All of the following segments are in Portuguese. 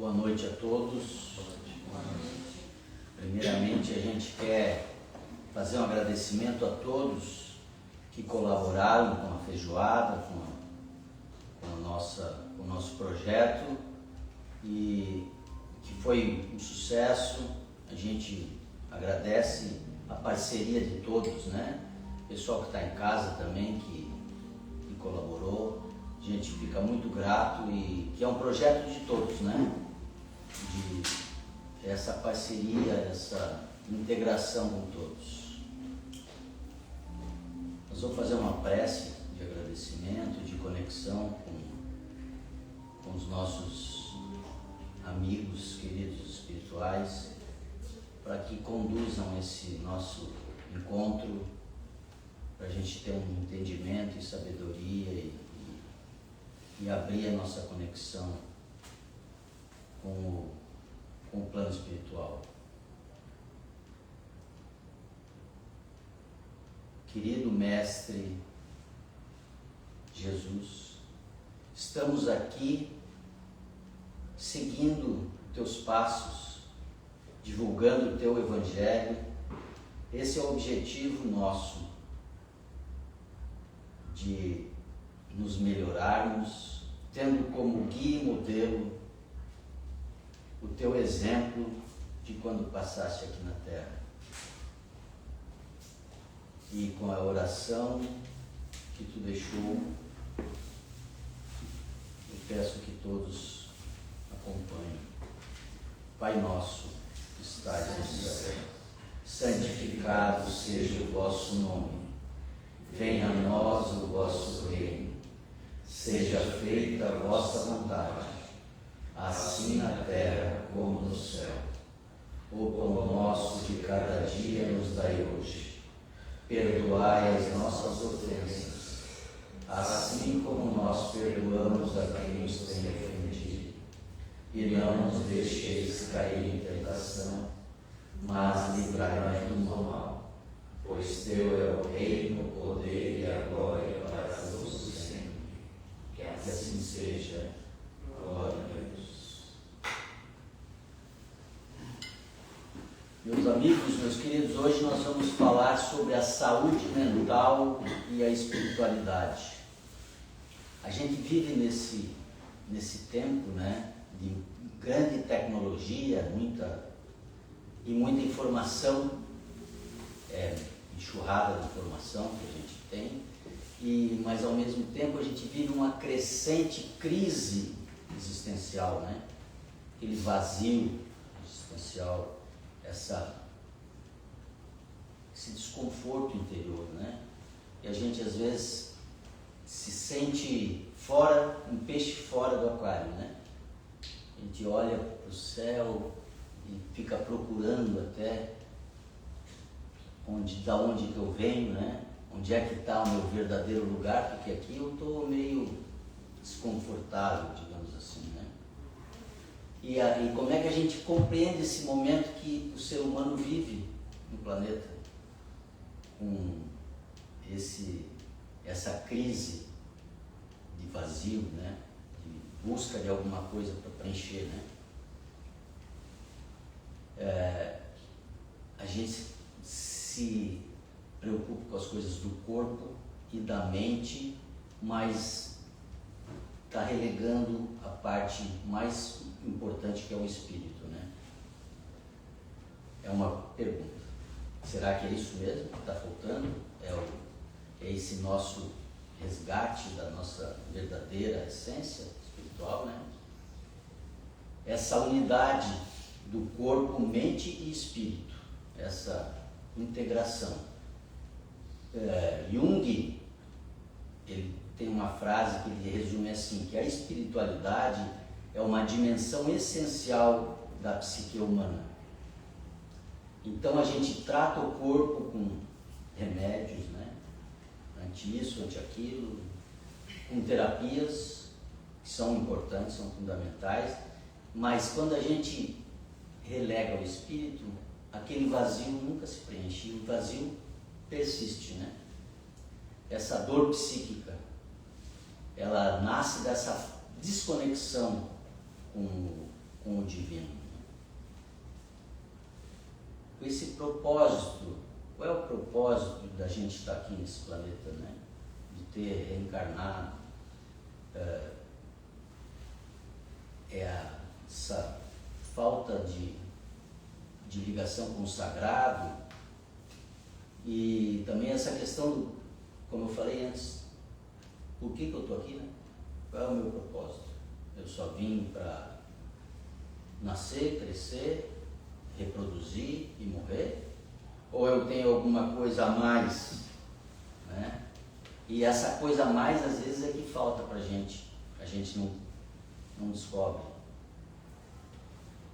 Boa noite a todos. Primeiramente, a gente quer fazer um agradecimento a todos que colaboraram com a feijoada, com o nosso projeto, e que foi um sucesso. A gente agradece a parceria de todos, né? O pessoal que está em casa também, que colaborou. A gente fica muito grato, e que é um projeto de todos, né? De essa parceria, essa integração com todos. Nós vamos fazer uma prece de agradecimento, de conexão com os nossos amigos, queridos espirituais, para que conduzam esse nosso encontro, para a gente ter um entendimento e sabedoria e abrir a nossa conexão com o plano espiritual. Querido Mestre Jesus, estamos aqui seguindo teus passos, divulgando o teu Evangelho. Esse é o objetivo nosso, de nos melhorarmos, tendo como guia e modelo o teu exemplo de quando passaste aqui na Terra. E com a oração que tu deixou, eu peço que todos acompanhem. Pai nosso, que estais no céu, santificado seja o vosso nome. Venha a nós o vosso reino. Seja feita a vossa vontade, assim na terra como no céu. O pão nosso de cada dia nos dai hoje. Perdoai as nossas ofensas, assim como nós perdoamos a quem nos tem ofendido. E não nos deixeis cair em tentação, mas livrai-nos do mal. Pois teu é o reino, o poder e a glória para todos sempre. Que assim seja. Glória a Deus. Meus amigos, meus queridos, hoje nós vamos falar sobre a saúde mental e a espiritualidade. A gente vive nesse tempo, né, de grande tecnologia, muita informação, enxurrada de informação que a gente tem, mas ao mesmo tempo a gente vive uma crescente crise existencial, né? Aquele vazio existencial, esse desconforto interior, né? E a gente às vezes se sente fora, um peixe fora do aquário, né? A gente olha para o céu e fica procurando até da onde que eu venho, né? Onde é que está o meu verdadeiro lugar, porque aqui eu estou meio desconfortável, digamos assim, né? E como é que a gente compreende esse momento que o ser humano vive no planeta, com essa crise de vazio, né? De busca de alguma coisa para preencher, né? A gente se preocupa com as coisas do corpo e da mente, mas está relegando a parte mais importante, que é o espírito, né? É uma pergunta. Será que é isso mesmo que está faltando? É esse nosso resgate da nossa verdadeira essência espiritual, né? Essa unidade do corpo, mente e espírito, essa integração. Jung, ele tem uma frase que ele resume assim, que a espiritualidade é uma dimensão essencial da psique humana. Então a gente trata o corpo com remédios, né? Anti isso, anti aquilo, com terapias que são importantes, são fundamentais, mas quando a gente relega o espírito, aquele vazio nunca se preenche, o vazio persiste, né? Essa dor psíquica, ela nasce dessa desconexão com com o divino. Com esse propósito, qual é o propósito da gente estar aqui nesse planeta, né? De ter reencarnado? Essa falta de ligação com o sagrado, e também essa questão, como eu falei antes, por que eu estou aqui, né? Qual é o meu propósito? Eu só vim para nascer, crescer, reproduzir e morrer? Ou eu tenho alguma coisa a mais, né? E essa coisa a mais às vezes é que falta para a gente não descobre.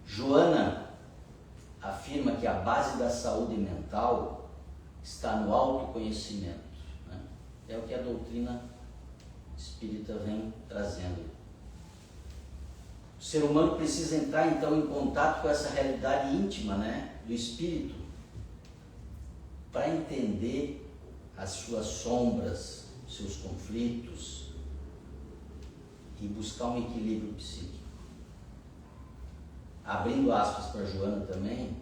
Joana afirma que a base da saúde mental está no autoconhecimento, né? É o que a doutrina espírita vem trazendo. O ser humano precisa entrar então em contato com essa realidade íntima, né, do espírito, para entender as suas sombras, seus conflitos e buscar um equilíbrio psíquico. Abrindo aspas para Joana também,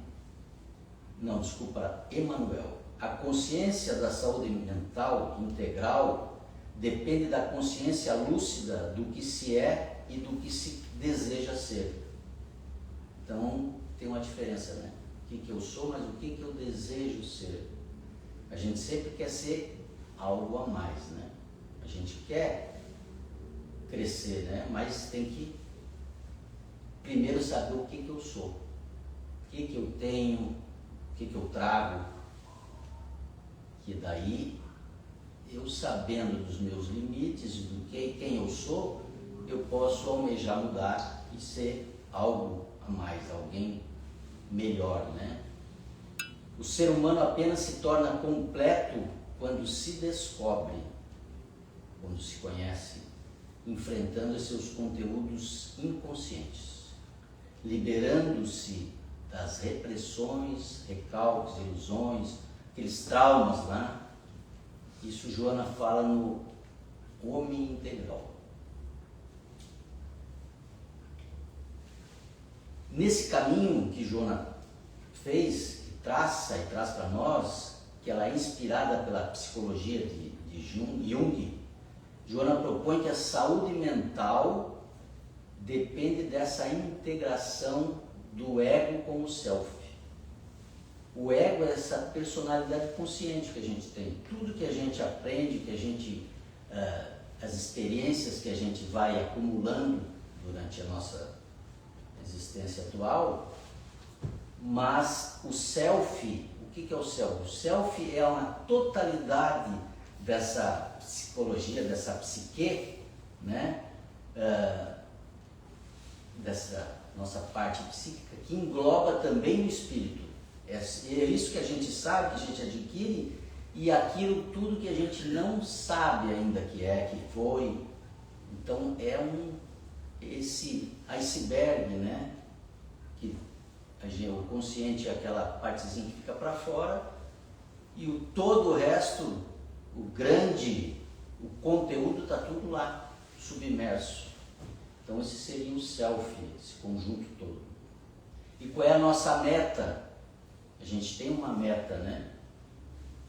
Emmanuel, a consciência da saúde mental integral depende da consciência lúcida do que se é e do que se deseja ser. Então tem uma diferença, né? O que eu sou, mas o que eu desejo ser. A gente sempre quer ser algo a mais, né? A gente quer crescer, né? Mas tem que primeiro saber o que eu sou, o que eu tenho, o que eu trago, que daí, eu sabendo dos meus limites e do quem eu sou, eu posso almejar mudar e ser algo a mais, alguém melhor, né? O ser humano apenas se torna completo quando se descobre, quando se conhece, enfrentando seus conteúdos inconscientes, liberando-se das repressões, recalques, ilusões, aqueles traumas lá. Isso Joana fala no Homem Integral. Nesse caminho que Joana fez, que traça e traz para nós, que ela é inspirada pela psicologia de Jung, Joana propõe que a saúde mental depende dessa integração do ego com o self. O ego é essa personalidade consciente que a gente tem. Tudo que a gente aprende, que a gente, as experiências que a gente vai acumulando durante a nossa existência atual, mas o self, o que é o self? O self é uma totalidade dessa psicologia, dessa psique, né? Dessa nossa parte psíquica, que engloba também o espírito. É isso que a gente sabe, que a gente adquire, e aquilo tudo que a gente não sabe ainda que foi. Então é esse iceberg, né? Que o consciente é aquela partezinha que fica para fora, e todo o resto, o grande, o conteúdo está tudo lá, submerso. Então esse seria o self, esse conjunto todo. E qual é a nossa meta? A gente tem uma meta, né?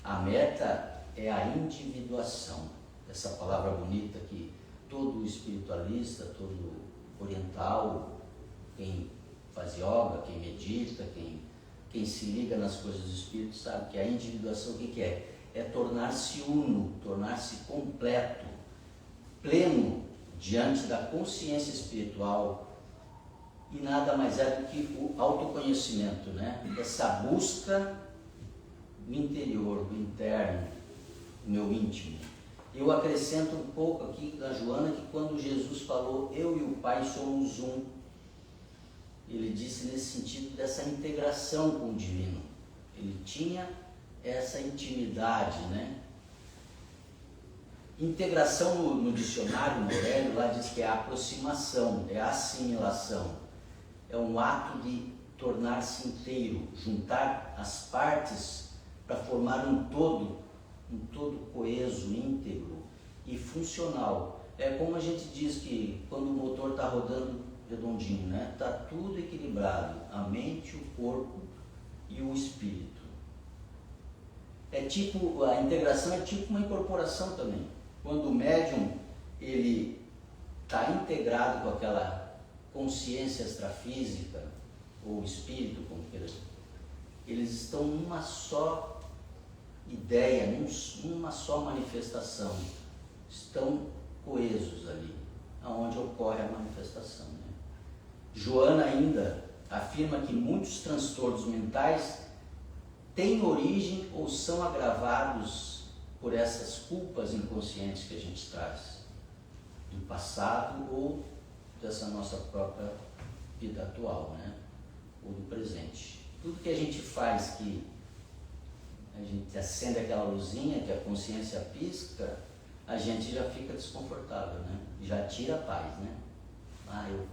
A meta é a individuação. Essa palavra bonita que todo espiritualista, todo oriental, quem faz yoga, quem medita, quem se liga nas coisas do espírito, sabe que a individuação o que é? É tornar-se uno, tornar-se completo, pleno, diante da consciência espiritual, e nada mais é do que o autoconhecimento, né? Essa busca no interior, no interno, no meu íntimo. Eu acrescento um pouco aqui na Joana que quando Jesus falou, eu e o Pai somos um, ele disse nesse sentido dessa integração com o divino. Ele tinha essa intimidade, né? Integração no dicionário Morelli lá diz que é a aproximação, é a assimilação, é um ato de tornar-se inteiro, juntar as partes para formar um todo coeso, íntegro e funcional. É como a gente diz que quando o motor está rodando redondinho, né? Está tudo equilibrado, a mente, o corpo e o espírito. É tipo, a integração é tipo uma incorporação também. Quando o médium, ele está integrado com aquela consciência extrafísica, ou espírito, como queira, eles estão numa só ideia, numa só manifestação, estão coesos ali, aonde ocorre a manifestação, né? Joana ainda afirma que muitos transtornos mentais têm origem ou são agravados por essas culpas inconscientes que a gente traz do passado ou dessa nossa própria vida atual, né? Ou do presente. Tudo que a gente faz, que a gente acende aquela luzinha, que a consciência pisca, a gente já fica desconfortável, né? Já tira a paz, né? Eu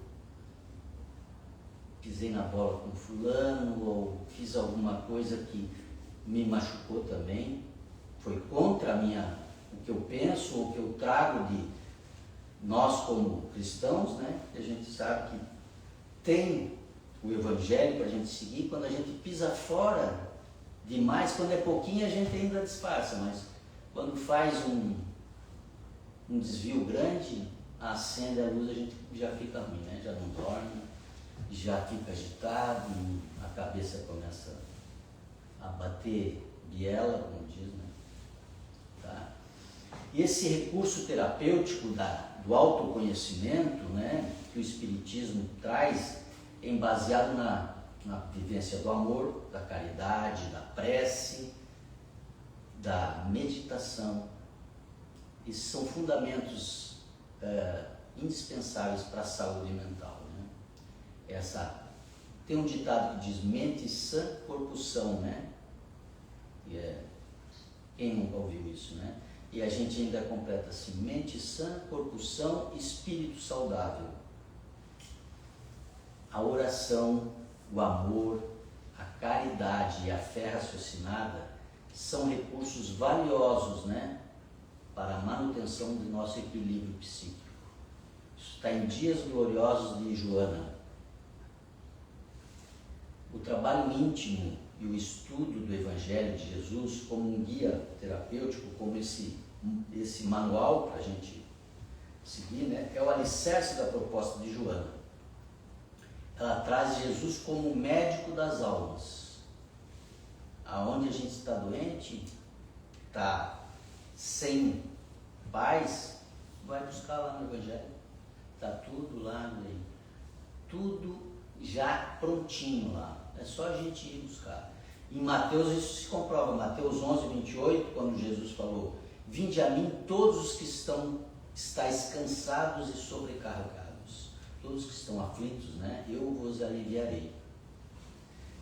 pisei na bola com fulano, ou fiz alguma coisa que me machucou também, foi contra o que eu penso, ou o que eu trago de nós como cristãos, né? A gente sabe que tem o Evangelho para a gente seguir. Quando a gente pisa fora demais, quando é pouquinho a gente ainda disfarça, mas quando faz um desvio grande, acende a luz, a gente já fica ruim, né? Já não dorme, já fica agitado, a cabeça começa a bater biela, como diz, né? Tá? E esse recurso terapêutico do autoconhecimento, né, que o Espiritismo traz, baseado na vivência do amor, da caridade, da prece, da meditação. Esses são fundamentos indispensáveis para a saúde mental, né? Tem um ditado que diz: mente sã, corpo são, né? Quem nunca ouviu isso, né? E a gente ainda completa assim: mente sã, corpo são, espírito saudável. A oração, o amor, a caridade e a fé raciocinada são recursos valiosos, né, para a manutenção do nosso equilíbrio psíquico. Isso está em Dias Gloriosos de Joana. O trabalho íntimo e o estudo do Evangelho de Jesus como um guia terapêutico, como esse manual para a gente seguir, né, é o alicerce da proposta de Joana. Ela traz Jesus como médico das almas. Aonde a gente está doente, está sem paz, vai buscar lá no Evangelho. Está tudo lá, né? Tudo já prontinho lá. É só a gente ir buscar. Em Mateus isso se comprova. Mateus 11, 28, quando Jesus falou: vinde a mim todos os que estáis cansados e sobrecarregados. Todos que estão aflitos, né? Eu vos aliviarei.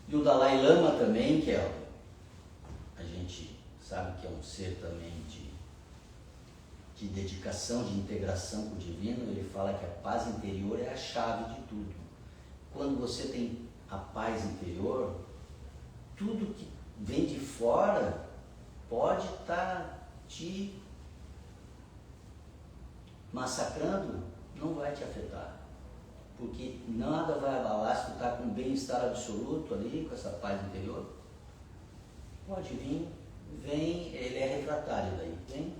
E o Dalai Lama também, que a gente sabe que é um ser também de dedicação, de integração com o divino, ele fala que a paz interior é a chave de tudo. Quando você tem a paz interior, tudo que vem de fora pode estar te massacrando, não vai te afetar. Porque nada vai abalar se tu está com bem-estar absoluto ali, com essa paz interior. Pode vir, vem, ele é refratário daí, vem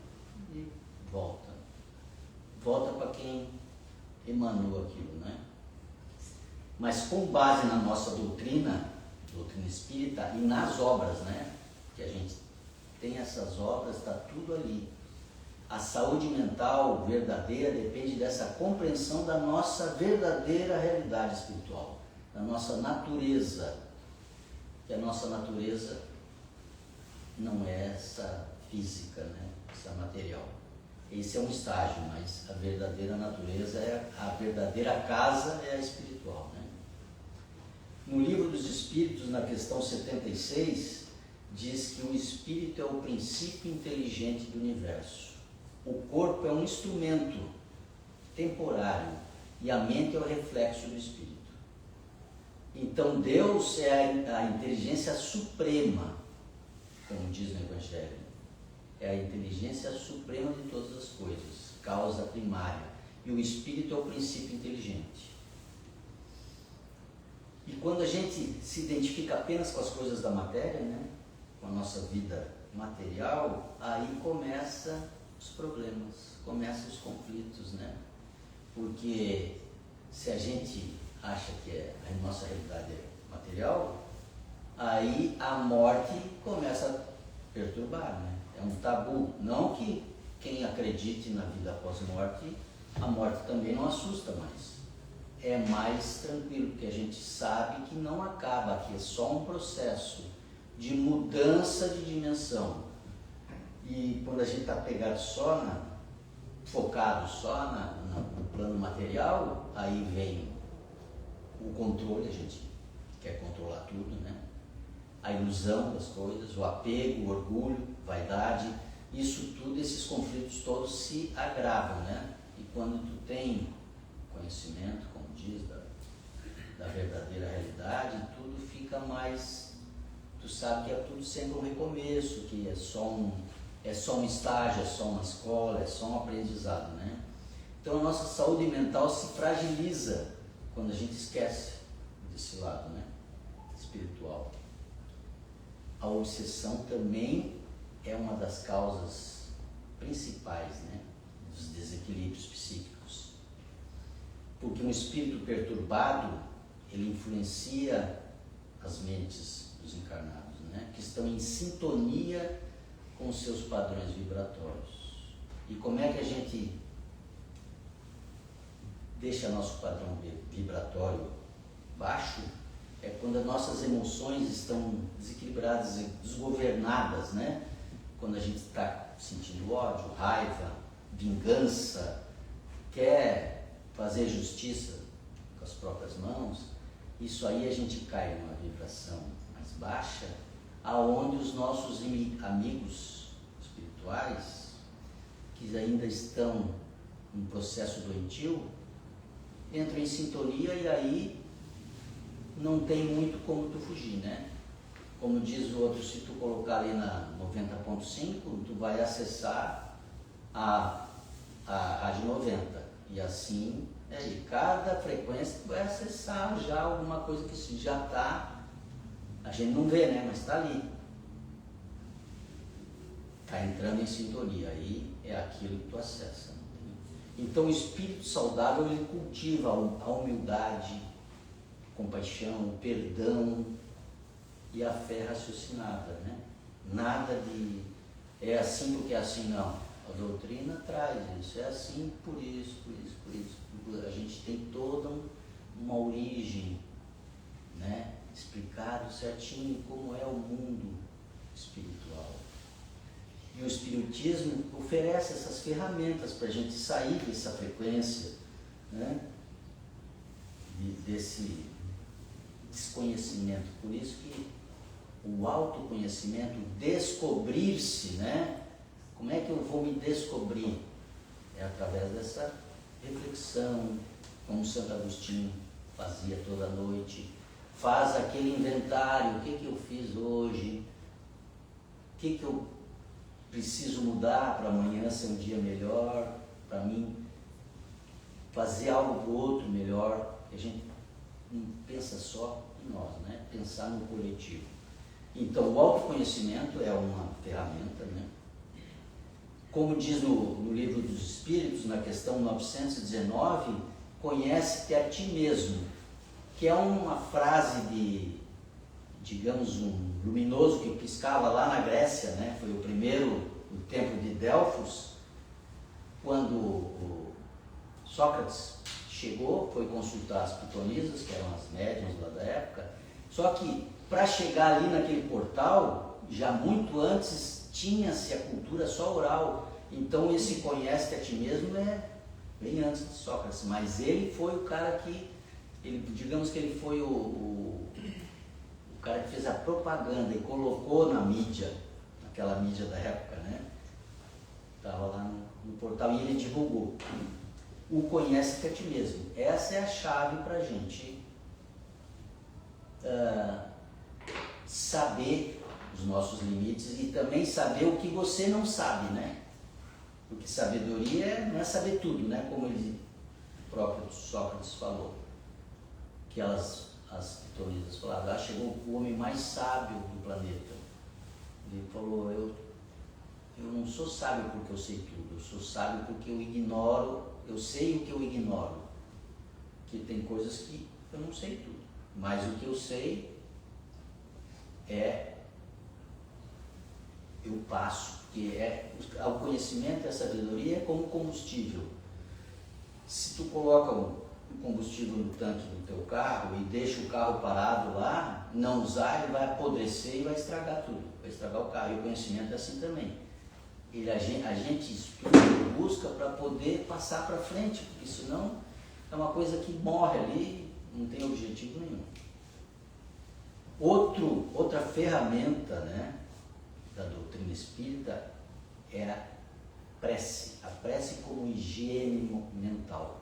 e volta. Volta para quem emanou aquilo, né? Mas com base na nossa doutrina espírita e nas obras, né? Que a gente tem essas obras, está tudo ali. A saúde mental verdadeira depende dessa compreensão da nossa verdadeira realidade espiritual, da nossa natureza, que a nossa natureza não é essa física, né? Essa material. Esse é um estágio, mas a verdadeira natureza, a verdadeira casa é a espiritual, né? No Livro dos Espíritos, na questão 76, diz que o espírito é o princípio inteligente do universo. O corpo é um instrumento temporário e a mente é o reflexo do espírito. Então Deus é a inteligência suprema, como diz no Evangelho. É a inteligência suprema de todas as coisas, causa primária. E o espírito é o princípio inteligente. E quando a gente se identifica apenas com as coisas da matéria, né, com a nossa vida material, aí começam os problemas, começam os conflitos, né? Porque se a gente acha que a nossa realidade é material, aí a morte começa a perturbar, né? É um tabu. Não que quem acredite na vida após a morte também não assusta mais. É mais tranquilo, porque a gente sabe que não acaba, que é só um processo de mudança de dimensão. E quando a gente está pegado focado só no plano material, aí vem o controle, a gente quer controlar tudo, né? A ilusão das coisas, o apego, o orgulho, vaidade, isso tudo, esses conflitos todos se agravam, né? E quando tu tem conhecimento, como diz, da verdadeira realidade, tudo fica mais, tu sabe que é tudo sempre um recomeço, que é só um estágio, é só uma escola, é só um aprendizado, né? Então a nossa saúde mental se fragiliza quando a gente esquece desse lado, né, espiritual. A obsessão também é uma das causas principais, né, dos desequilíbrios psíquicos. Porque um espírito perturbado, ele influencia as mentes dos encarnados, né, que estão em sintonia com os seus padrões vibratórios. E como é que a gente deixa nosso padrão vibratório baixo? É quando as nossas emoções estão desequilibradas e desgovernadas, né? Quando a gente está sentindo ódio, raiva, vingança, quer fazer justiça com as próprias mãos, isso aí a gente cai numa vibração mais baixa, aonde os nossos amigos espirituais, que ainda estão em processo doentio, entram em sintonia e aí não tem muito como tu fugir, né? Como diz o outro, se tu colocar ali na 90.5, tu vai acessar a de 90. E assim, cada frequência tu vai acessar já alguma coisa que já está, a gente não vê, né? Mas está ali. Está entrando em sintonia, aí é aquilo que tu acessa. Então o espírito saudável, ele cultiva a humildade, compaixão, o perdão e a fé raciocinada, né? Nada de é assim porque é assim, não. A doutrina traz isso, é assim por isso. A gente tem toda uma origem, né? Explicado certinho como é o mundo espiritual. E o espiritismo oferece essas ferramentas para a gente sair dessa frequência, né? Desse desconhecimento. Por isso que o autoconhecimento, descobrir-se, né? Como é que eu vou me descobrir? É através dessa reflexão, como Santo Agostinho fazia toda noite. Faz aquele inventário, o que eu fiz hoje, o que eu preciso mudar para amanhã ser um dia melhor, para mim fazer algo para o outro melhor. A gente não pensa só em nós, né? Pensar no coletivo. Então o autoconhecimento é uma ferramenta, né? Como diz no Livro dos Espíritos, na questão 919, conhece-te a ti mesmo, que é uma frase de, digamos, um luminoso que piscava lá na Grécia, né? Foi o primeiro, o templo de Delfos, quando o Sócrates chegou, foi consultar as pitonisas, que eram as médiuns lá da época, só que para chegar ali naquele portal, já muito antes tinha-se a cultura só oral, então esse conhece-te a ti mesmo é bem antes de Sócrates, mas ele foi o cara que, digamos que ele foi o cara que fez a propaganda e colocou na mídia, naquela mídia da época, né? Estava lá no portal e ele divulgou. O conhece-te a ti mesmo. Essa é a chave para a gente saber os nossos limites e também saber o que você não sabe, né? Porque sabedoria não é saber tudo, né? Como ele, o próprio Sócrates falou. Que as as pitonias falaram, lá chegou o homem mais sábio do planeta. Ele falou, eu não sou sábio porque eu sei tudo, eu sou sábio porque eu ignoro, eu sei o que eu ignoro. Que tem coisas que eu não sei tudo, mas o que eu sei eu passo, porque o conhecimento e a sabedoria é como combustível. Se tu coloca um combustível no tanque do teu carro e deixa o carro parado lá, não usar, ele vai apodrecer e vai estragar tudo, vai estragar o carro. E o conhecimento é assim também. A gente estuda e busca para poder passar para frente, porque senão é uma coisa que morre ali, não tem objetivo nenhum. Outra ferramenta, né, da doutrina espírita é a prece como higiene mental.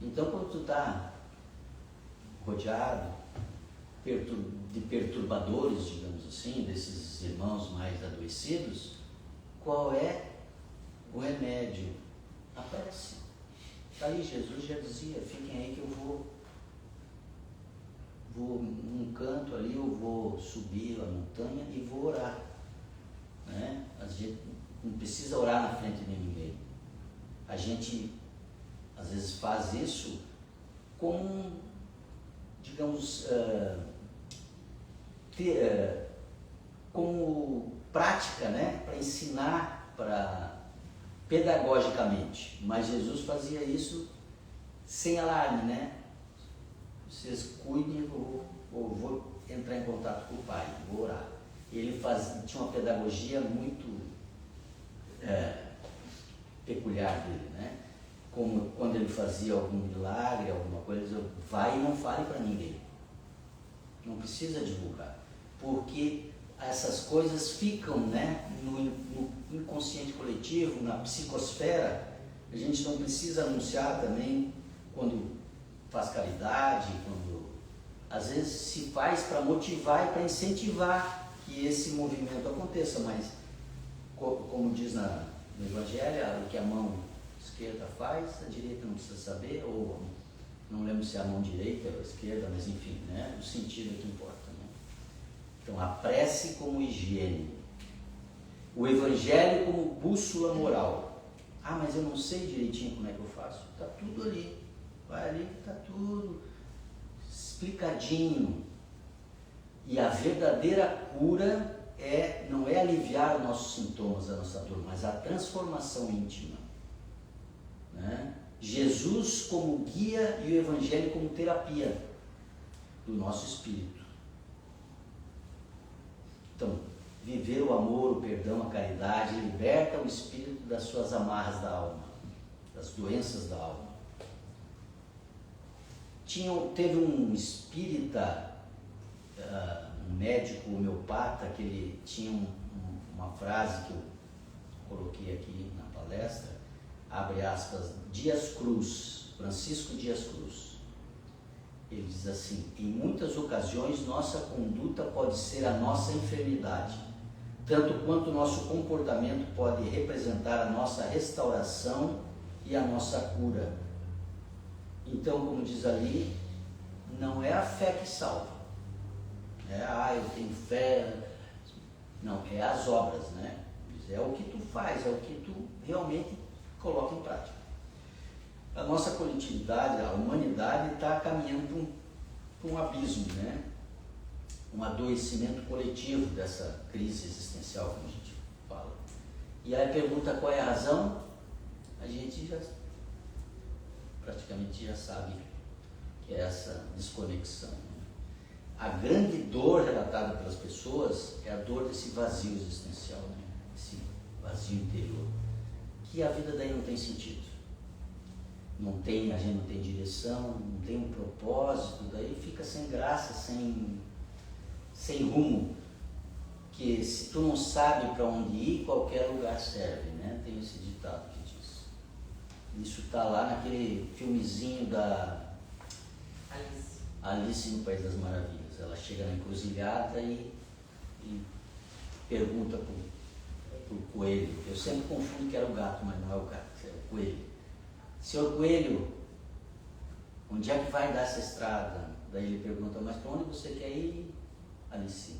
Então, quando tu está rodeado de perturbadores, digamos assim, desses irmãos mais adoecidos, qual é o remédio? A prece. Está aí, Jesus já dizia, fiquem aí que eu vou num canto ali, eu vou subir a montanha e vou orar. Né? A gente não precisa orar na frente de ninguém. A gente, às vezes, faz isso como, digamos, como prática, né? Para ensinar, pedagogicamente. Mas Jesus fazia isso sem alarme, né? Vocês cuidem, eu vou entrar em contato com o Pai, vou orar. Ele tinha uma pedagogia muito peculiar dele, né? Como quando ele fazia algum milagre, alguma coisa, ele dizia, vai e não fale para ninguém. Não precisa divulgar. Porque essas coisas ficam, né, no inconsciente coletivo, na psicosfera. A gente não precisa anunciar também quando faz caridade, quando às vezes se faz para motivar e para incentivar que esse movimento aconteça, mas como diz no Evangelho, o que a mão esquerda faz, a direita não precisa saber, ou não lembro se é a mão direita ou a esquerda, mas enfim, né, o sentido é que importa. Né? Então, a prece como higiene, o Evangelho como bússola moral. Ah, mas eu não sei direitinho como é que eu faço. Está tudo ali, vai ali, está tudo explicadinho. E a verdadeira cura não é aliviar os nossos sintomas, a nossa dor, mas a transformação íntima. Né? Jesus como guia e o Evangelho como terapia do nosso espírito. Então, viver o amor, o perdão, a caridade liberta o espírito das suas amarras da alma, das doenças da alma. Teve um espírita, um médico homeopata, que ele tinha uma frase que eu coloquei aqui na palestra, abre aspas, Dias Cruz, Francisco Dias Cruz. Ele diz assim, em muitas ocasiões nossa conduta pode ser a nossa enfermidade, tanto quanto o nosso comportamento pode representar a nossa restauração e a nossa cura. Então, como diz ali, não é a fé que salva. Eu tenho fé. Não, é as obras, né? É o que tu faz, é o que tu realmente coloca em prática. A nossa coletividade, a humanidade está caminhando para um abismo, né? Um adoecimento coletivo dessa crise existencial, como a gente fala. E aí pergunta qual é a razão, a gente praticamente já sabe que é essa desconexão. A grande dor relatada pelas pessoas é a dor desse vazio existencial, né? Esse vazio interior, que a vida daí não tem sentido. A gente não tem direção, não tem um propósito, daí fica sem graça, sem rumo. Que se tu não sabe para onde ir, qualquer lugar serve, né? Tem esse ditado que diz. Isso está lá naquele filmezinho da Alice no País das Maravilhas. Ela chega na encruzilhada e pergunta pro coelho. Eu sempre confundo que era o gato, mas não é o gato, é o coelho. Senhor Coelho, onde é que vai dar essa estrada Daí ele pergunta, mas para onde você quer ir, Alice?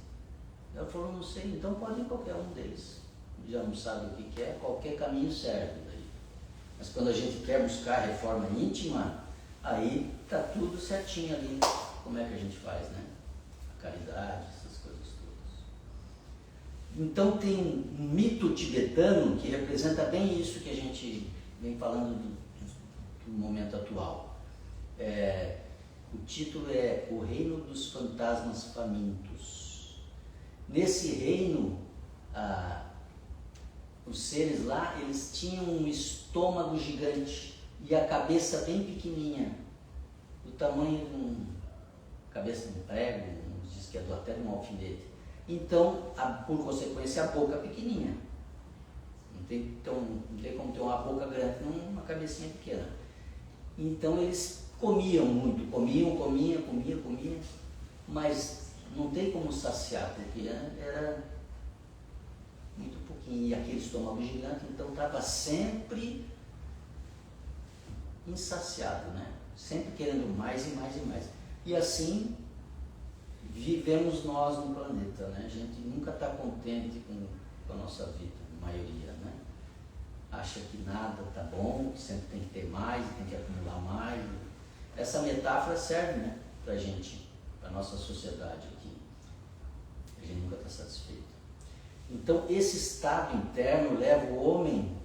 Ela falou, não sei, então pode ir em qualquer um deles. Já não sabe o que quer, qualquer caminho serve daí. Mas quando a gente quer buscar reforma íntima, aí está tudo certinho ali. Como é que a gente faz, né? A caridade, essas coisas todas. Então tem um mito tibetano que representa bem isso que a gente vem falando do momento atual. O título é O Reino dos Fantasmas Famintos. Nesse reino, os seres lá, eles tinham um estômago gigante e a cabeça bem pequenininha, do tamanho de uma cabeça de um prego, diz que é até de um alfinete. Então, por consequência, a boca pequenininha. Não tem como ter uma boca grande, não uma cabecinha pequena. Então, eles comiam muito, comiam, mas não tem como saciar, porque era muito pouquinho, e aquele estômago gigante, então estava sempre insaciado, né? Sempre querendo mais e mais e mais. E assim vivemos nós no planeta, né? A gente nunca está contente com a nossa vida, a maioria, né? Acha que nada está bom, que sempre tem que ter mais, tem que acumular mais. Essa metáfora serve, né, para a gente, para a nossa sociedade aqui. A gente nunca está satisfeito. Então, esse estado interno leva o homem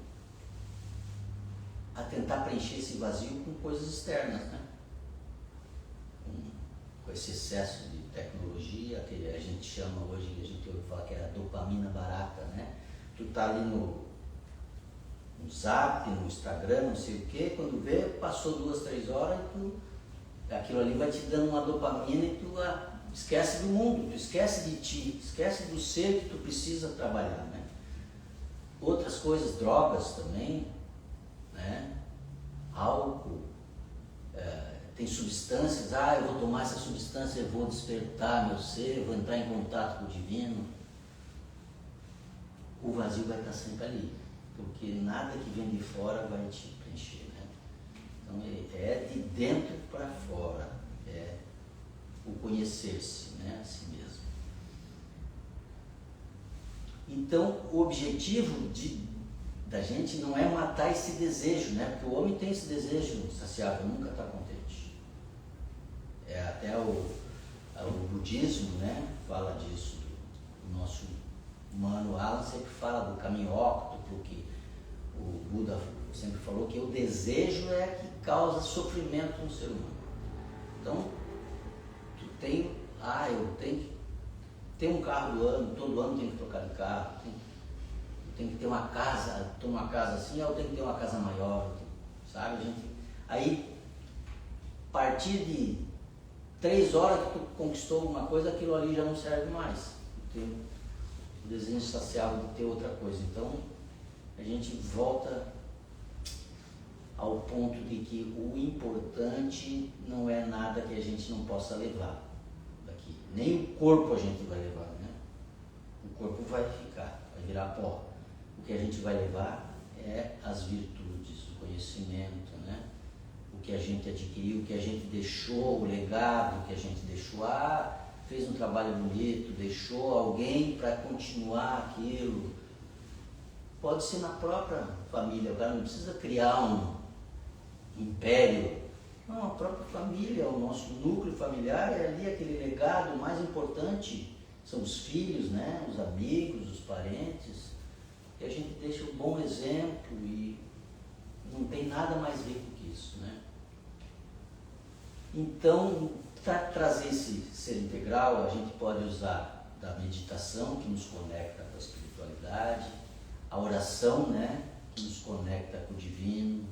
a tentar preencher esse vazio com coisas externas, né? Com esse excesso de tecnologia, que a gente chama hoje, a gente ouve falar que é a dopamina barata, né? Tu tá ali no Zap, no Instagram, não sei o quê, quando vê, passou 2, 3 horas e aquilo ali vai te dando uma dopamina e tu esquece do mundo, tu esquece de ti, esquece do ser que tu precisa trabalhar, né? Outras coisas, drogas também, né? Álcool, tem substâncias, eu vou tomar essa substância, eu vou despertar meu ser, eu vou entrar em contato com o divino. O vazio vai estar sempre ali, porque nada que vem de fora vai te preencher, né? Então é de dentro para fora, é o conhecer-se, né, a si mesmo. Então o objetivo da gente não é matar esse desejo, né? Porque o homem tem esse desejo insaciável, nunca está contente. Até o budismo, né, fala disso, o nosso humano Alan sempre fala do caminho óctuplo, que o Buda sempre falou que o desejo é que causa sofrimento no ser humano. Então, tu tem, eu tenho que ter um carro do ano, todo ano tem que trocar de carro, tem que ter uma casa, estou numa casa assim, eu tenho que ter uma casa maior, sabe? Aí, a partir de 3 horas que tu conquistou alguma coisa, aquilo ali já não serve mais. Tu tem o desejo insaciável de ter outra coisa. Então, a gente volta ao ponto de que o importante não é nada que a gente não possa levar daqui. Nem o corpo a gente vai levar, né? O corpo vai ficar, vai virar pó. O que a gente vai levar é as virtudes, o conhecimento, né? O que a gente adquiriu, o que a gente deixou, o legado que a gente deixou. Fez um trabalho bonito, deixou alguém para continuar aquilo. Pode ser na própria família, o cara não precisa criar um império. Não, a própria família, o nosso núcleo familiar é ali aquele legado mais importante. São os filhos, né? Os amigos, os parentes. E a gente deixa um bom exemplo e não tem nada mais rico que isso, né? Então, para trazer esse ser integral, a gente pode usar da meditação, que nos conecta com a espiritualidade, a oração, né, que nos conecta com o divino,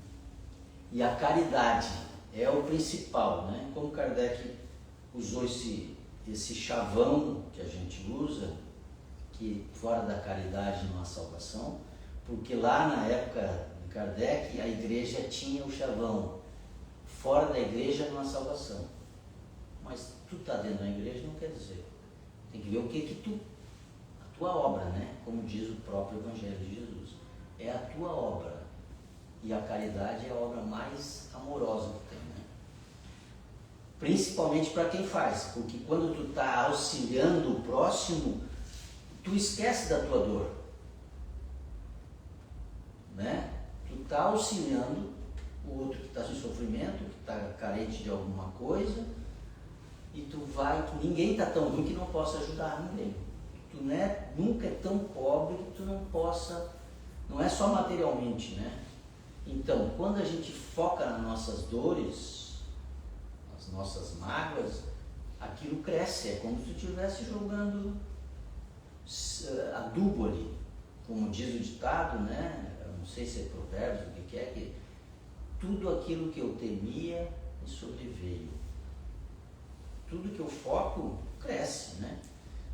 e a caridade é o principal, né? Como Kardec usou esse chavão que a gente usa, que fora da caridade não há salvação, porque lá na época de Kardec a igreja tinha o chavão, fora da igreja não há salvação. Mas tu está dentro da igreja não quer dizer. Tem que ver o que a tua obra, né? Como diz o próprio Evangelho de Jesus. É a tua obra. E a caridade é a obra mais amorosa que tem, né? Principalmente para quem faz, porque quando tu está auxiliando o próximo, tu esquece da tua dor, né? Tu está auxiliando o outro que está em sofrimento, que está carente de alguma coisa, e tu vai, que ninguém está tão ruim que não possa ajudar ninguém. Tu nunca é tão pobre que tu não possa, não é só materialmente, né? Então, quando a gente foca nas nossas dores, nas nossas mágoas, aquilo cresce, é como se tu estivesse jogando adubo ali, como diz o ditado, né? Eu não sei se é provérbios, o que é, que tudo aquilo que eu temia me sobreveio. Tudo que eu foco cresce, né?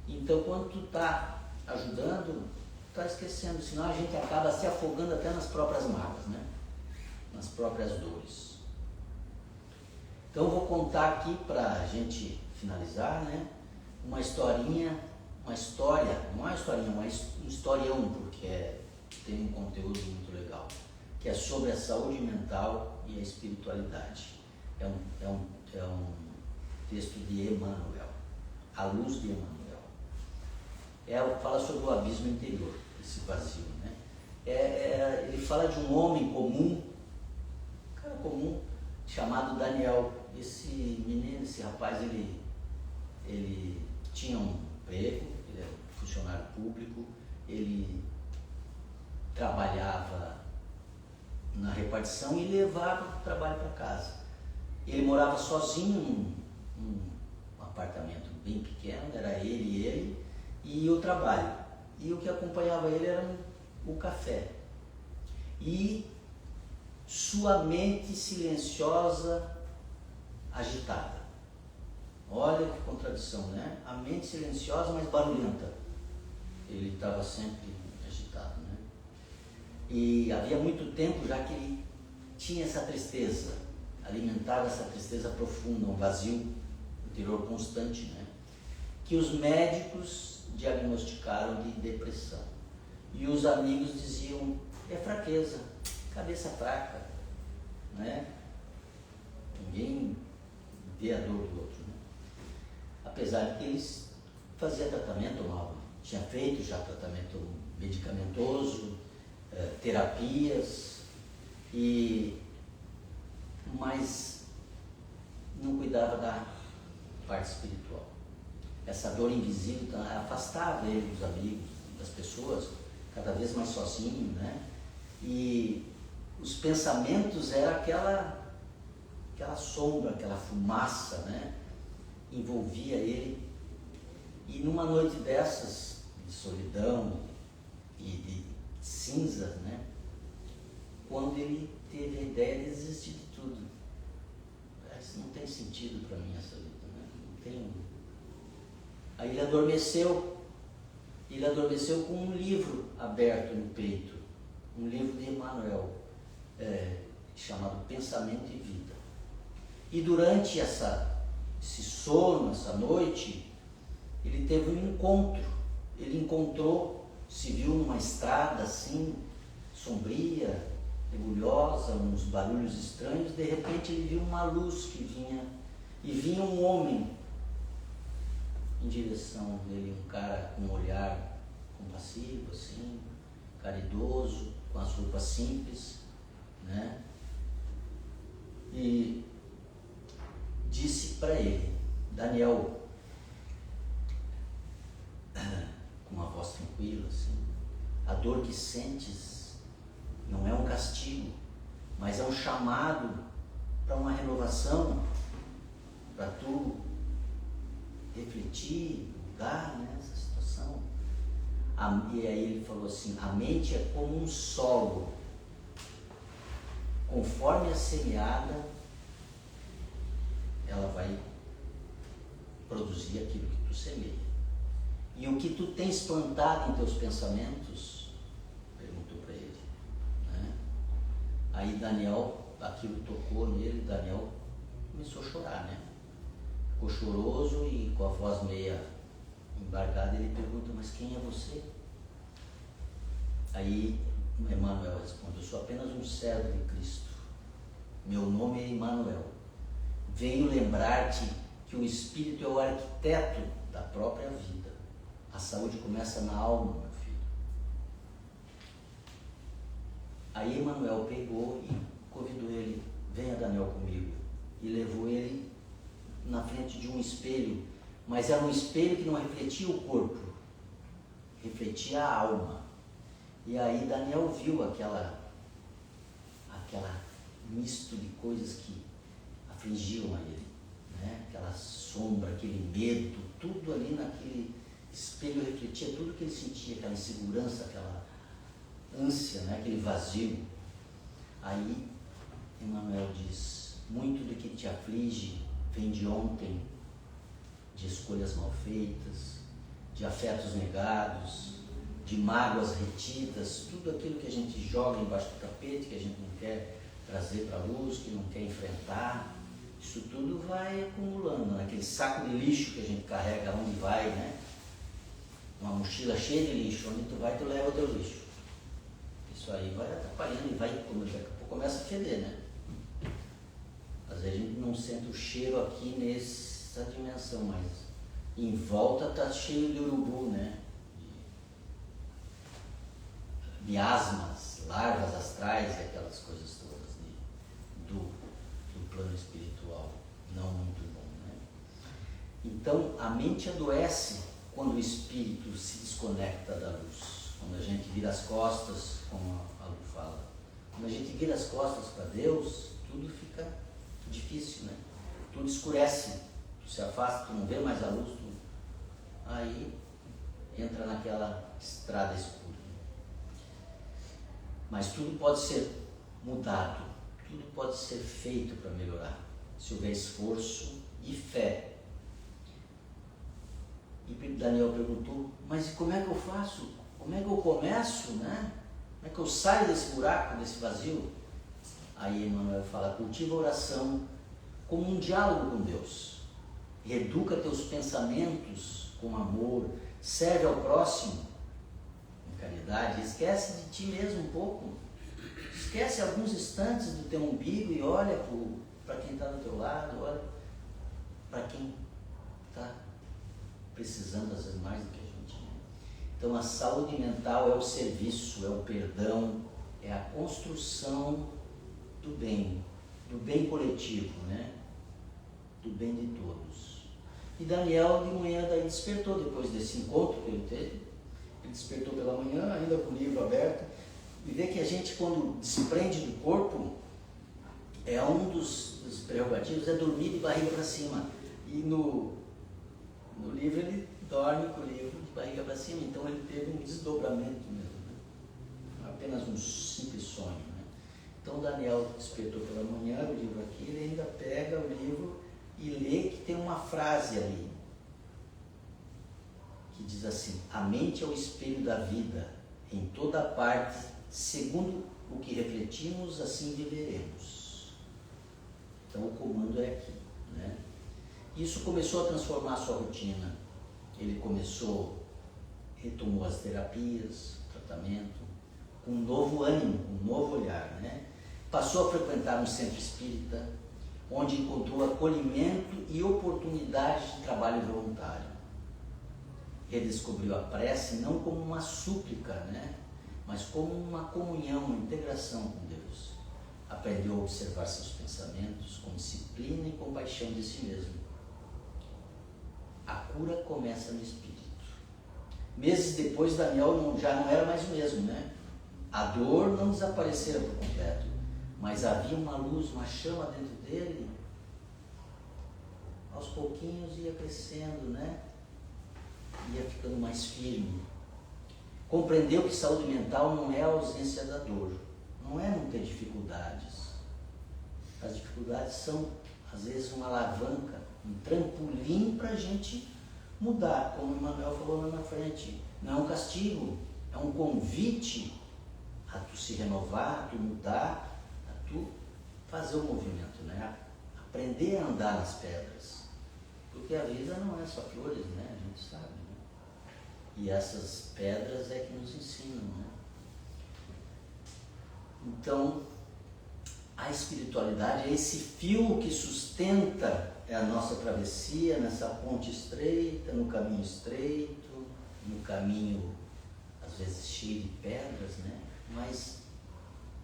Então, quando tu está ajudando, tu está esquecendo, senão a gente acaba se afogando até nas próprias mágoas, né? Nas próprias dores. Então, eu vou contar aqui para a gente finalizar, né? Uma historinha, uma história, não é uma historinha, um historião, porque tem um conteúdo muito legal, que é sobre a saúde mental e a espiritualidade. É um texto de Emmanuel, A Luz de Emmanuel. Fala sobre o abismo interior, esse vazio, né? Ele fala de um homem comum, um cara comum, chamado Daniel. Esse menino, esse rapaz, ele tinha um emprego, ele era funcionário público, ele trabalhava na repartição e levava o trabalho para casa. Ele morava sozinho num apartamento bem pequeno, era ele e o trabalho. E o que acompanhava ele era o café. E sua mente silenciosa, agitada. Olha que contradição, né? A mente silenciosa, mas barulhenta. Ele estava sempre agitado, né? E havia muito tempo já que ele tinha essa tristeza, alimentava essa tristeza profunda, um vazio interior constante, né? Que os médicos diagnosticaram de depressão. E os amigos diziam, é fraqueza, cabeça fraca, né? Ninguém vê a dor do outro, né? Apesar de que eles faziam tratamento, tinha feito já tratamento medicamentoso, terapias, mas não cuidava da parte espiritual. Essa dor invisível afastava ele dos amigos, das pessoas, cada vez mais sozinho, né? E os pensamentos eram aquela sombra, aquela fumaça, né? Envolvia ele. E numa noite dessas, de solidão e de cinza, né? Quando ele teve a ideia de desistir de tudo. Isso não tem sentido para mim, essa vida, né? Não tem. Aí ele adormeceu com um livro aberto no peito, um livro de Emmanuel, chamado Pensamento e Vida. E durante esse sono, essa noite, ele teve um encontro. Ele se viu numa estrada assim, sombria, nebulhosa, uns barulhos estranhos. De repente ele viu uma luz que vinha um homem em direção dele, um cara com um olhar compassivo, assim, caridoso, com as roupas simples, né? E disse para ele, Daniel, com uma voz tranquila, assim, a dor que sentes não é um castigo, mas é um chamado para uma renovação, para tu refletir, mudar, né, essa situação. E aí ele falou assim, a mente é como um solo, conforme a semeada, ela vai produzir aquilo que tu semeia. E o que tu tens plantado em teus pensamentos, perguntou para ele, né? Aí Daniel, aquilo tocou nele, Daniel começou a chorar, né? Ficou choroso e com a voz meia embargada, ele pergunta, mas quem é você? Aí Emmanuel responde, eu sou apenas um servo de Cristo. Meu nome é Emmanuel. venho lembrar-te que o Espírito é o arquiteto da própria vida. A saúde começa na alma, meu filho. Aí Emmanuel pegou e convidou ele, venha Daniel comigo, e levou ele na frente de um espelho, mas era um espelho que não refletia o corpo, refletia a alma. E aí Daniel viu aquela misto de coisas que afligiam a ele, né? Aquela sombra, aquele medo, tudo ali naquele espelho refletia tudo que ele sentia, aquela insegurança, aquela ânsia, né? Aquele vazio. Aí Emmanuel diz, muito do que te aflige vem de ontem, de escolhas mal feitas, de afetos negados, de mágoas retidas, tudo aquilo que a gente joga embaixo do tapete, que a gente não quer trazer para a luz, que não quer enfrentar, isso tudo vai acumulando naquele saco de lixo que a gente carrega onde vai, né? Uma mochila cheia de lixo, onde tu vai, tu leva o teu lixo. Isso aí vai atrapalhando e vai, daqui a pouco começa a feder, né? Às vezes a gente não sente o cheiro aqui nessa dimensão, mas em volta está cheio de urubu, né? Miasmas, larvas astrais e aquelas coisas todas do plano espiritual, não muito bom, né? Então, a mente adoece quando o espírito se desconecta da luz, quando a gente vira as costas, como a Lu fala, quando a gente vira as costas para Deus, tudo fica difícil, né? Tudo escurece, tu se afasta, tu não vê mais a luz, aí entra naquela estrada escura. Mas tudo pode ser mudado, tudo pode ser feito para melhorar, se houver esforço e fé. E Daniel perguntou, mas como é que eu faço? Como é que eu começo, né? Como é que eu saio desse buraco, desse vazio? Aí Emmanuel fala, cultiva a oração como um diálogo com Deus. Reeduca teus pensamentos com amor, serve ao próximo com caridade, esquece de ti mesmo um pouco. Esquece alguns instantes do teu umbigo e olha para quem está do teu lado, olha para quem está precisando às vezes mais do que a gente. Né? Então a saúde mental é o serviço, é o perdão, é a construção do bem coletivo, né? Do bem de todos. E Daniel de manhã daí despertou, depois desse encontro que ele teve, ele despertou pela manhã, ainda com o livro aberto, e vê que a gente quando desprende do corpo, é um dos prerrogativos, é dormir de barriga para cima. E no livro ele dorme com o livro de barriga para cima, então ele teve um desdobramento mesmo, né? Apenas um simples sonho. Né? Então Daniel despertou pela manhã, o livro aqui, ele ainda pega o livro e lê que tem uma frase ali, que diz assim, a mente é o espelho da vida, em toda parte, segundo o que refletimos, assim viveremos. Então o comando é aqui, né? Isso começou a transformar a sua rotina. Ele retomou as terapias, o tratamento, com um novo ânimo, um novo olhar, né? Passou a frequentar um centro espírita, onde encontrou acolhimento e oportunidade de trabalho voluntário. Redescobriu a prece não como uma súplica, né? Mas como uma comunhão, uma integração com Deus. Aprendeu a observar seus pensamentos com disciplina e compaixão de si mesmo. A cura começa no espírito. Meses depois, Daniel já não era mais o mesmo, né? A dor não desaparecera por completo, mas havia uma luz, uma chama dentro dele. Aos pouquinhos ia crescendo, né? Ia ficando mais firme. Compreendeu que saúde mental não é a ausência da dor, não é não ter dificuldades. As dificuldades são, às vezes, uma alavanca, um trampolim para a gente mudar, como o Emmanuel falou lá na frente. Não é um castigo, é um convite a tu se renovar, a tu mudar, a tu fazer o movimento, né? Aprender a andar nas pedras. Porque a vida não é só flores, né? A gente sabe, né? E essas pedras é que nos ensinam, né? Então, a espiritualidade é esse fio que sustenta a nossa travessia nessa ponte estreita, no caminho estreito, no caminho às vezes cheio de pedras, né? Mas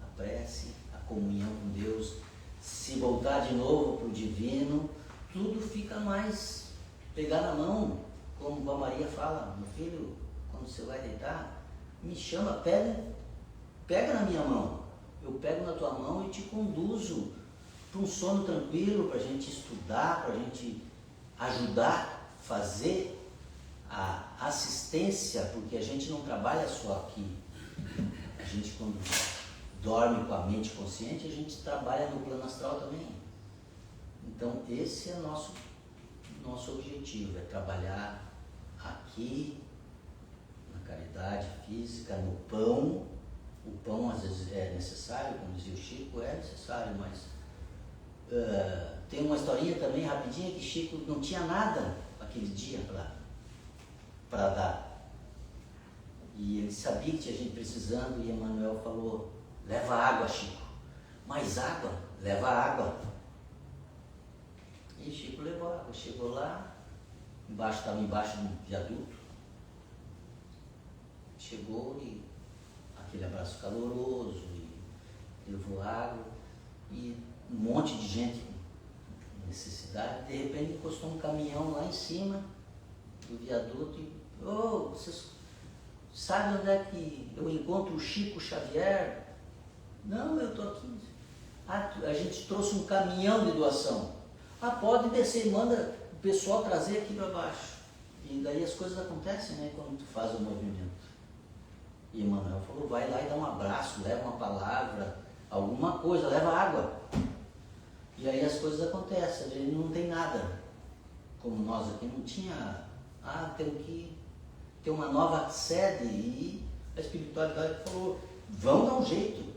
a prece, a comunhão com Deus, se voltar de novo para o divino, tudo fica mais pegar na mão, como a Maria fala: meu filho, quando você vai deitar, me chama, pega na minha mão. Eu pego na tua mão e te conduzo para um sono tranquilo, para a gente estudar, para a gente ajudar, fazer a assistência, porque a gente não trabalha só aqui. A gente, quando dorme com a mente consciente, a gente trabalha no plano astral também. Então, esse é nosso objetivo, é trabalhar aqui, na caridade física, no pão. O pão às vezes é necessário, como dizia o Chico, é necessário, mas tem uma historinha também rapidinha que Chico não tinha nada aquele dia para dar. E ele sabia que tinha gente precisando, e Emmanuel falou: leva água, Chico. Mais água? Leva água. E Chico levou água. Chegou lá, estava embaixo de um viaduto. Chegou e aquele abraço caloroso, e levou água, e um monte de gente com necessidade. De repente encostou um caminhão lá em cima do viaduto e: vocês sabem onde é que eu encontro o Chico Xavier? Não, eu estou aqui. A gente trouxe um caminhão de doação. Pode descer e manda o pessoal trazer aqui para baixo. E daí as coisas acontecem, né, quando tu faz o movimento. E Emmanuel falou: vai lá e dá um abraço, leva uma palavra, alguma coisa, leva água. E aí as coisas acontecem, a gente não tem nada. Como nós aqui não tinha, tem que ter uma nova sede. E a espiritualidade falou: vão dar um jeito,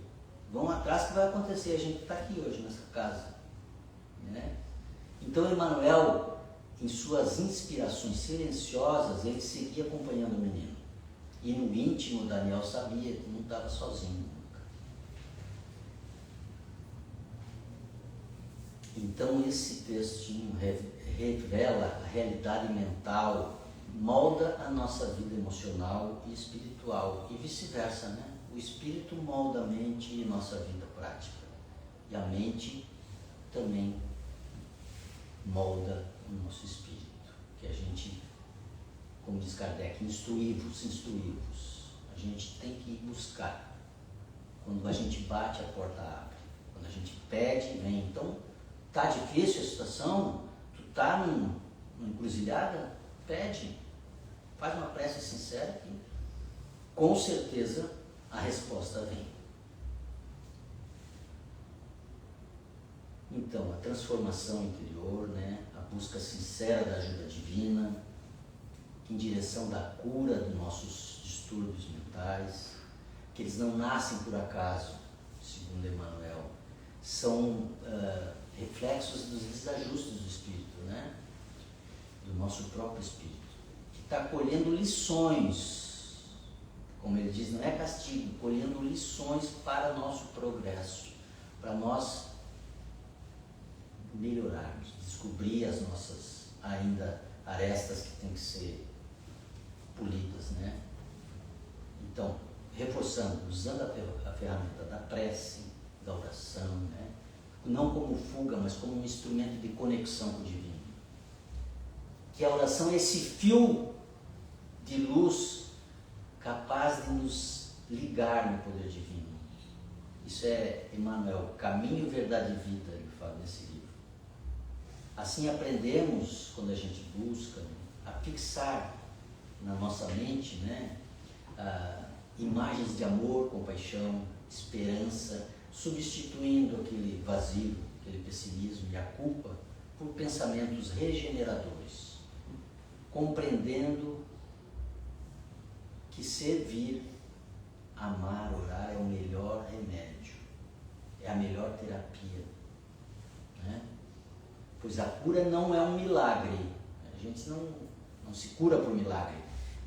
vão atrás que vai acontecer. A gente está aqui hoje nessa casa, né? Então Emmanuel, em suas inspirações silenciosas, ele seguia acompanhando o menino. E no íntimo, Daniel sabia que não estava sozinho nunca. Então, esse textinho revela a realidade mental, molda a nossa vida emocional e espiritual, e vice-versa, né? O espírito molda a mente e nossa vida prática. E a mente também molda o nosso espírito, que a gente, como diz Kardec, instruí-vos. A gente tem que ir buscar. Quando a gente bate, a porta abre. Quando a gente pede, vem. Então, tá difícil a situação, tu tá numa encruzilhada, pede. Faz uma prece sincera que, com certeza, a resposta vem. Então, a transformação interior, né? A busca sincera da ajuda divina, em direção da cura dos nossos distúrbios mentais, que eles não nascem por acaso, segundo Emmanuel, são reflexos dos desajustes do espírito, né? Do nosso próprio espírito, que está colhendo lições, como ele diz, não é castigo, colhendo lições para nosso progresso, para nós melhorarmos, descobrir as nossas ainda arestas que têm que ser polidas, né? Então, reforçando, usando a ferramenta da prece, da oração, né? Não como fuga, mas como um instrumento de conexão com o divino. Que a oração é esse fio de luz capaz de nos ligar no poder divino. Isso é Emmanuel, Caminho, Verdade e Vida, ele fala nesse livro. Assim aprendemos, quando a gente busca, a fixar na nossa mente, né, imagens de amor, compaixão, esperança, substituindo aquele vazio, aquele pessimismo e a culpa por pensamentos regeneradores, compreendendo que servir, amar, orar é o melhor remédio, é a melhor terapia, né? Pois a cura não é um milagre, a gente não se cura por milagre,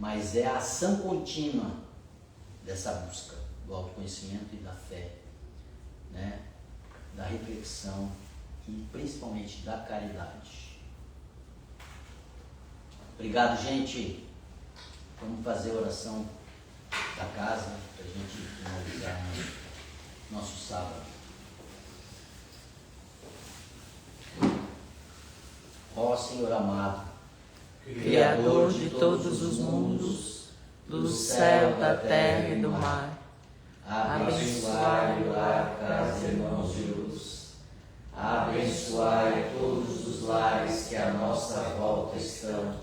mas é a ação contínua dessa busca do autoconhecimento e da fé, né? da reflexão e principalmente da caridade. Obrigado, gente. Vamos fazer a oração da casa para a gente finalizar nosso sábado. Ó Senhor amado, Criador de todos os mundos, do céu, da terra e do mar, abençoai o lar, casa, irmãos de luz. Abençoai todos os lares que à nossa volta estão.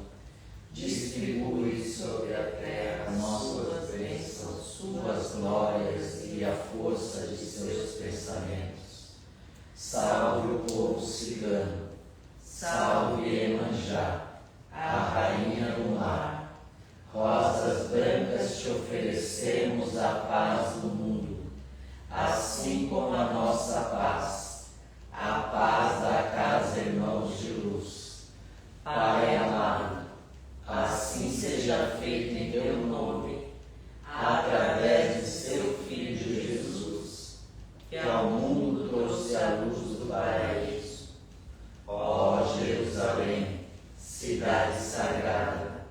Distribui sobre a terra nossas bênçãos, suas glórias e a força de seus pensamentos. Salve o povo cigano, salve Iemanjá, a rainha do mar. Rosas brancas te oferecemos a paz do mundo, assim como a nossa paz, a paz da casa, irmãos de luz. Pai amado, assim seja feito em teu nome, através de seu Filho Jesus, que ao mundo trouxe a luz do paraíso. Ó Jerusalém, cidade sagrada,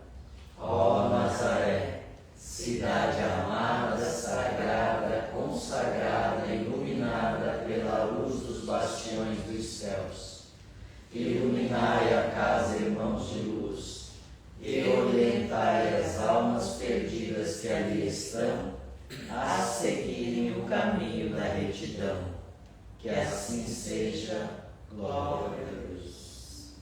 ó Nazaré, cidade amada, sagrada, consagrada, iluminada pela luz dos bastiões dos céus. Iluminai a casa, irmãos de luz, e orientai as almas perdidas que ali estão a seguirem o caminho da retidão. Que assim seja. Glória a Deus.